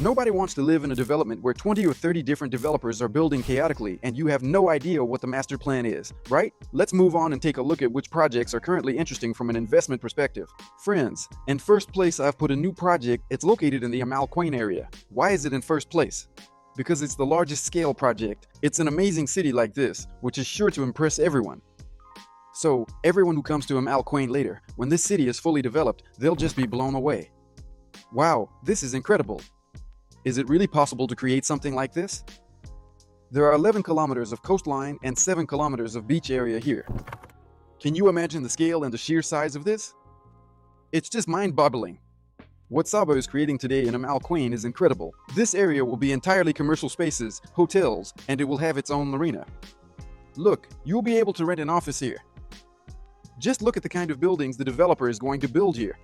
Nobody wants to live in a development where 20 or 30 different developers are building chaotically and you have no idea what the master plan is, right? Let's move on and take a look at which projects are currently interesting from an investment perspective. Friends, in first place I've put a new project. It's located in the Umm Al Quwain area. Why is it in first place? Because it's the largest scale project. It's an amazing city like this, which is sure to impress everyone. So, everyone who comes to Umm Al Quwain later, when this city is fully developed, they'll just be blown away. Wow, this is incredible. Is it really possible to create something like this? There are 11 kilometers of coastline and 7 kilometers of beach area here. Can you imagine the scale and the sheer size of this? It's just mind-boggling. What Sobha is creating today in Umm Al Quwain is incredible. This area will be entirely commercial spaces, hotels, and it will have its own marina. Look, you'll be able to rent an office here. Just look at the kind of buildings the developer is going to build here.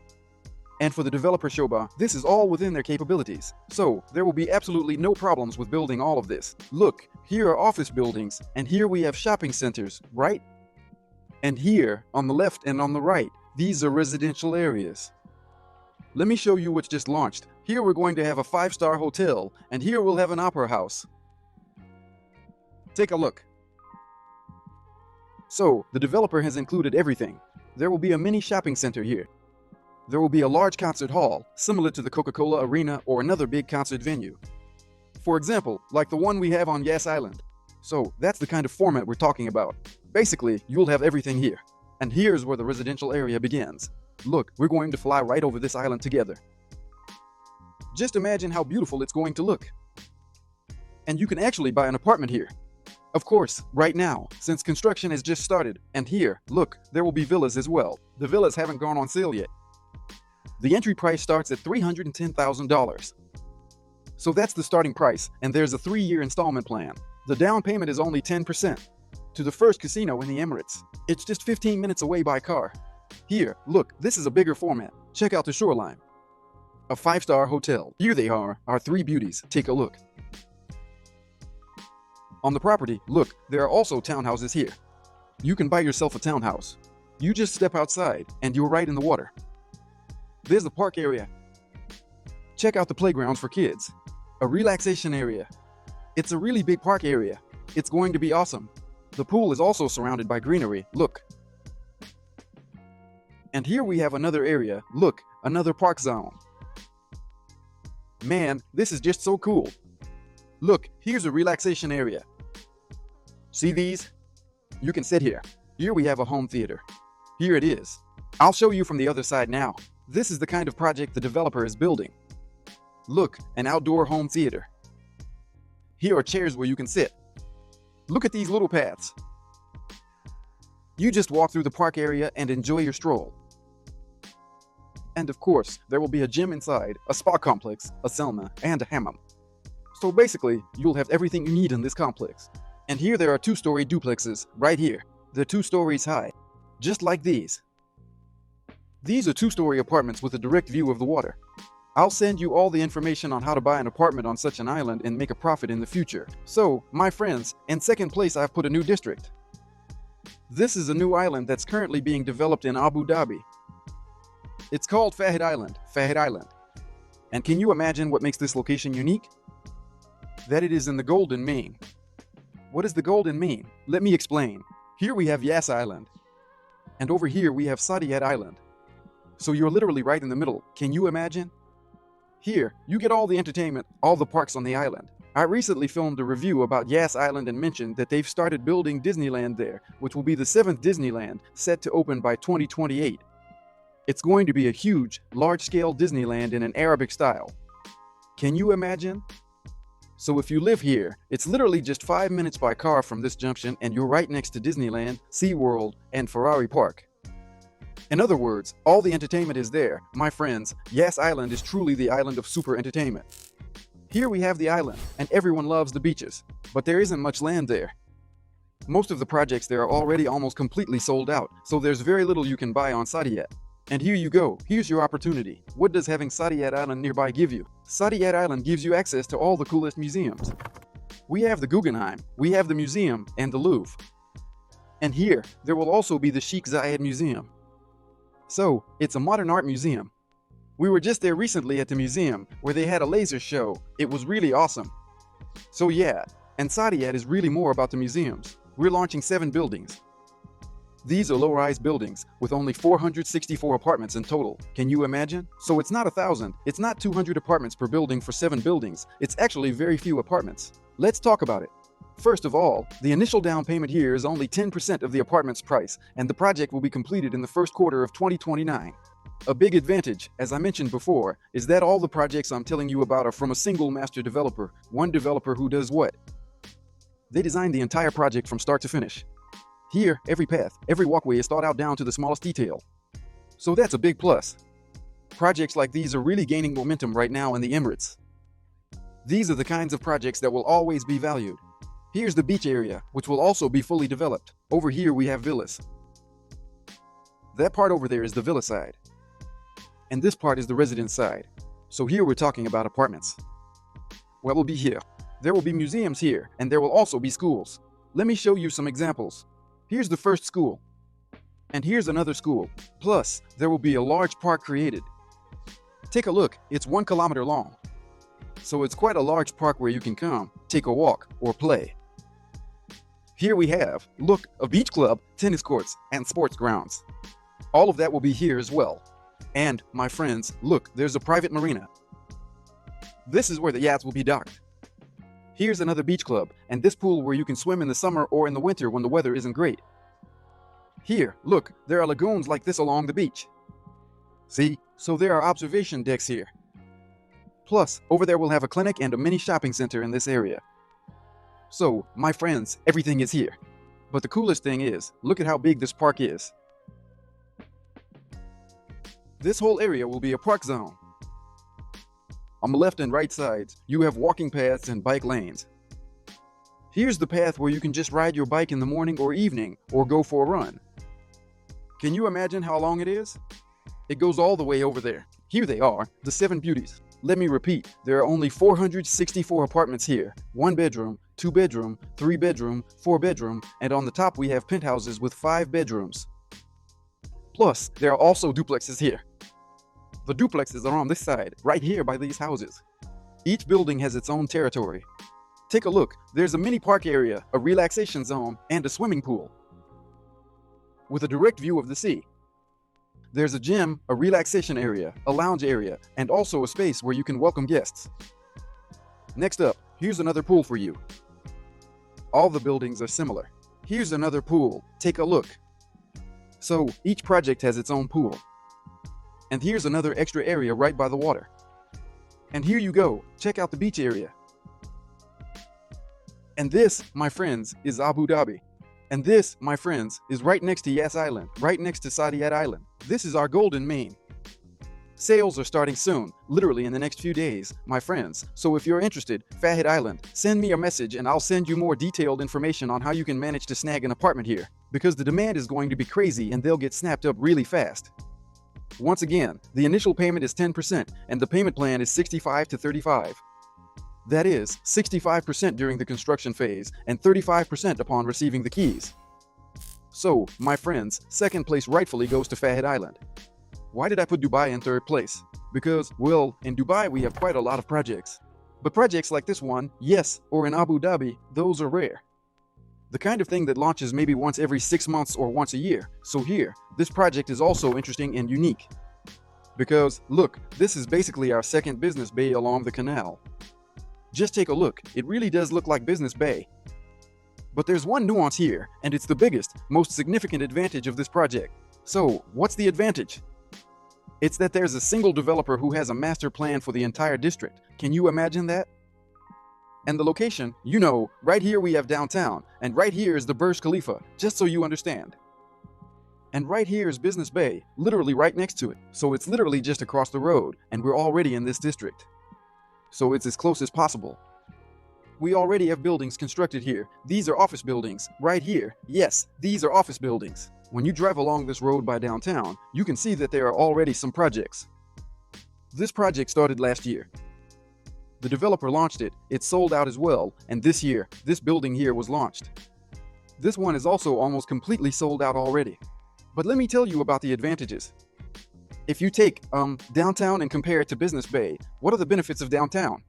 And for the developer Sobha, this is all within their capabilities. So, there will be absolutely no problems with building all of this. Look, here are office buildings, and here we have shopping centers, right? And here, on the left and on the right, these are residential areas. Let me show you what's just launched. Here we're going to have a 5-star hotel, and here we'll have an opera house. Take a look. So, the developer has included everything. There will be a mini shopping center here. There will be a large concert hall, similar to the Coca-Cola Arena or another big concert venue. For example, like the one we have on Yas Island. So, that's the kind of format we're talking about. Basically, you'll have everything here. And here's where the residential area begins. Look, we're going to fly right over this island together. Just imagine how beautiful it's going to look. And you can actually buy an apartment here. Of course, right now, since construction has just started. And here, look, there will be villas as well. The villas haven't gone on sale yet. The entry price starts at $310,000. So that's the starting price, and there's a 3-year installment plan. The down payment is only 10%. To the first casino in the Emirates. It's just 15 minutes away by car. Here, look, this is a bigger format. Check out the shoreline. A 5-star hotel. Here they are, our 3 beauties. Take a look. On the property, look, there are also townhouses here. You can buy yourself a townhouse. You just step outside, and you're right in the water. There's the park area. Check out the playgrounds for kids. A relaxation area. It's a really big park area. It's going to be awesome. The pool is also surrounded by greenery. Look. And here we have another area. Look, another park zone. Man, this is just so cool. Look, here's a relaxation area. See these? You can sit here. Here we have a home theater. Here it is. I'll show you from the other side now. This is the kind of project the developer is building. Look, an outdoor home theater. Here are chairs where you can sit. Look at these little paths. You just walk through the park area and enjoy your stroll. And of course, there will be a gym inside, a spa complex, a sauna, and a hammam. So basically, you'll have everything you need in this complex. And here there are 2-story duplexes, right here. They're 2 stories high, just like these. These are 2-story apartments with a direct view of the water. I'll send you all the information on how to buy an apartment on such an island and make a profit in the future. So, my friends, in second place I've put a new district. This is a new island that's currently being developed in Abu Dhabi. It's called Fahid Island, Fahid Island. And can you imagine what makes this location unique? That it is in the Golden Mean. What does the Golden mean? Let me explain. Here we have Yas Island. And over here we have Saadiyat Island. So you're literally right in the middle. Can you imagine? Here, you get all the entertainment, all the parks on the island. I recently filmed a review about Yas Island and mentioned that they've started building Disneyland there, which will be the 7th Disneyland, set to open by 2028. It's going to be a huge, large-scale Disneyland in an Arabic style. Can you imagine? So if you live here, it's literally just 5 minutes by car from this junction and you're right next to Disneyland, SeaWorld, and Ferrari Park. In other words, all the entertainment is there. My friends, Yas Island is truly the island of super entertainment. Here we have the island, and everyone loves the beaches, but there isn't much land there. Most of the projects there are already almost completely sold out, so there's very little you can buy on Saadiyat. And here you go, here's your opportunity. What does having Saadiyat Island nearby give you? Saadiyat Island gives you access to all the coolest museums. We have the Guggenheim, we have the museum, and the Louvre. And here, there will also be the Sheikh Zayed Museum. So, it's a modern art museum. We were just there recently at the museum where they had a laser show. It was really awesome. So yeah, and Saadiyat is really more about the museums. We're launching 7 buildings. These are low-rise buildings with only 464 apartments in total. Can you imagine? So it's not 1,000, it's not 200 apartments per building for 7 buildings. It's actually very few apartments. Let's talk about it. First of all, the initial down payment here is only 10% of the apartment's price, and the project will be completed in the first quarter of 2029. A big advantage, as I mentioned before, is that all the projects I'm telling you about are from a single master developer, one developer who does what? They designed the entire project from start to finish. Here, every path, every walkway is thought out down to the smallest detail. So that's a big plus. Projects like these are really gaining momentum right now in the Emirates. These are the kinds of projects that will always be valued. Here's the beach area, which will also be fully developed. Over here we have villas. That part over there is the villa side. And this part is the residence side. So here we're talking about apartments. What will be here? There will be museums here, and there will also be schools. Let me show you some examples. Here's the first school. And here's another school. Plus, there will be a large park created. Take a look, it's 1 kilometer long. So it's quite a large park where you can come, take a walk, or play. Here we have, look, a beach club, tennis courts, and sports grounds. All of that will be here as well. And, my friends, look, there's a private marina. This is where the yachts will be docked. Here's another beach club, and this pool where you can swim in the summer or in the winter when the weather isn't great. Here, look, there are lagoons like this along the beach. See? So there are observation decks here. Plus, over there we'll have a clinic and a mini shopping center in this area. So, my friends, everything is here. But the coolest thing is, look at how big this park is. This whole area will be a park zone. On the left and right sides, you have walking paths and bike lanes. Here's the path where you can just ride your bike in the morning or evening, or go for a run. Can you imagine how long it is? It goes all the way over there. Here they are, the 7 beauties. Let me repeat, there are only 464 apartments here. 1 bedroom, 2 bedroom, 3 bedroom, 4 bedroom, and on the top we have penthouses with 5 bedrooms. Plus, there are also duplexes here. The duplexes are on this side, right here by these houses. Each building has its own territory. Take a look, there's a mini park area, a relaxation zone, and a swimming pool. With a direct view of the sea. There's a gym, a relaxation area, a lounge area, and also a space where you can welcome guests. Next up, here's another pool for you. All the buildings are similar. Here's another pool. Take a look. So, each project has its own pool. And here's another extra area right by the water. And here you go, check out the beach area. And this, my friends, is Abu Dhabi. And this, my friends, is right next to Yas Island, right next to Saadiyat Island. This is our golden main. Sales are starting soon, literally in the next few days, my friends. So if you're interested, Fahid Island, send me a message and I'll send you more detailed information on how you can manage to snag an apartment here. Because the demand is going to be crazy and they'll get snapped up really fast. Once again, the initial payment is 10% and the payment plan is 65 to 35. That is, 65% during the construction phase and 35% upon receiving the keys. So, my friends, second place rightfully goes to Fahid Island. Why did I put Dubai in third place? Because, well, in Dubai we have quite a lot of projects. But projects like this one, yes, or in Abu Dhabi, those are rare. The kind of thing that launches maybe once every 6 months or once a year. So here, this project is also interesting and unique. Because, look, this is basically our second business bay along the canal. Just take a look, it really does look like Business Bay. But there's one nuance here, and it's the biggest, most significant advantage of this project. So, what's the advantage? It's that there's a single developer who has a master plan for the entire district. Can you imagine that? And the location, you know, right here we have downtown, and right here is the Burj Khalifa, just so you understand. And right here is Business Bay, literally right next to it. So it's literally just across the road, and we're already in this district. So it's as close as possible. We already have buildings constructed here. These are office buildings, right here. Yes, these are office buildings. When you drive along this road by downtown, you can see that there are already some projects. This project started last year. The developer launched it, it sold out as well, and this year, this building here was launched. This one is also almost completely sold out already. But let me tell you about the advantages. If you take downtown and compare it to Business Bay, what are the benefits of downtown?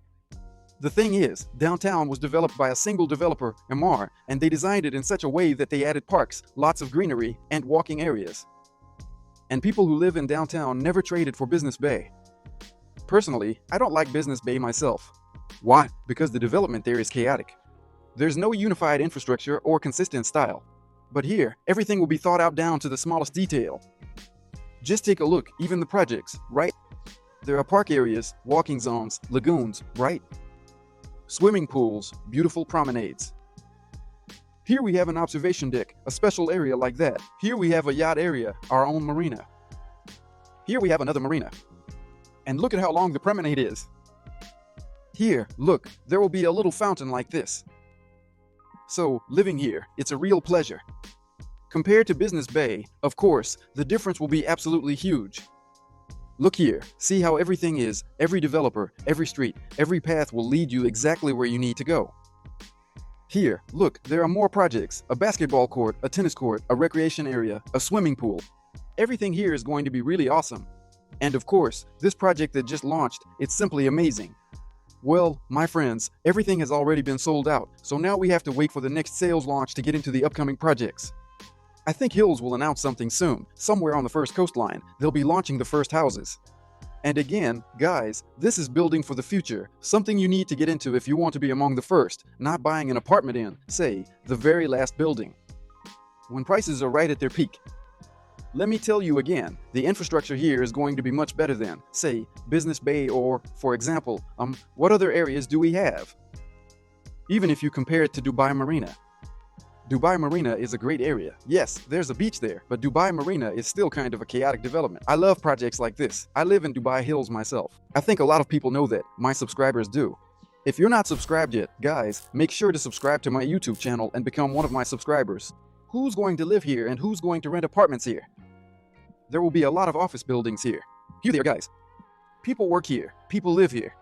The thing is, downtown was developed by a single developer, EMIRATES, and they designed it in such a way that they added parks, lots of greenery, and walking areas. And people who live in downtown never traded for Business Bay. Personally, I don't like Business Bay myself. Why? Because the development there is chaotic. There's no unified infrastructure or consistent style. But here, everything will be thought out down to the smallest detail. Just take a look, even the projects, right? There are park areas, walking zones, lagoons, right? Swimming pools, beautiful promenades. Here we have an observation deck, a special area like that. Here we have a yacht area, our own marina. Here we have another marina. And look at how long the promenade is. Here, look, there will be a little fountain like this. So, living here, it's a real pleasure. Compared to Business Bay, of course, the difference will be absolutely huge. Look here, see how everything is, every developer, every street, every path will lead you exactly where you need to go. Here, look, there are more projects, a basketball court, a tennis court, a recreation area, a swimming pool. Everything here is going to be really awesome. And of course, this project that just launched, it's simply amazing. Well, my friends, everything has already been sold out, so now we have to wait for the next sales launch to get into the upcoming projects. I think Hills will announce something soon, somewhere on the first coastline. They'll be launching the first houses. And again, guys, this is building for the future, something you need to get into if you want to be among the first, not buying an apartment in, say, the very last building. When prices are right at their peak. Let me tell you again, the infrastructure here is going to be much better than, say, Business Bay or, for example, what other areas do we have? Even if you compare it to Dubai Marina. Dubai Marina is a great area. Yes, there's a beach there, but Dubai Marina is still kind of a chaotic development. I love projects like this. I live in Dubai Hills myself. I think a lot of people know that. My subscribers do. If you're not subscribed yet, guys, make sure to subscribe to my YouTube channel and become one of my subscribers. Who's going to live here and who's going to rent apartments here? There will be a lot of office buildings here. Here they are, guys. People work here. People live here.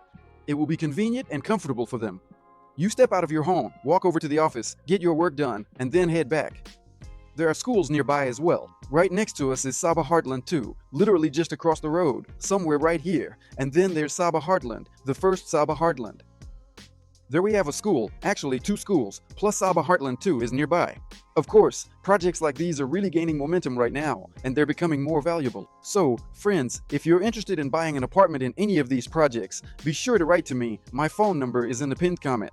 It will be convenient and comfortable for them. You step out of your home, walk over to the office, get your work done, and then head back. There are schools nearby as well. Right next to us is Sobha Heartland 2, literally just across the road, somewhere right here. And then there's Sobha Heartland, the first Sobha Heartland. There we have a school, actually 2 schools, plus Sobha Heartland 2 is nearby. Of course, projects like these are really gaining momentum right now, and they're becoming more valuable. So, friends, if you're interested in buying an apartment in any of these projects, be sure to write to me. My phone number is in the pinned comment.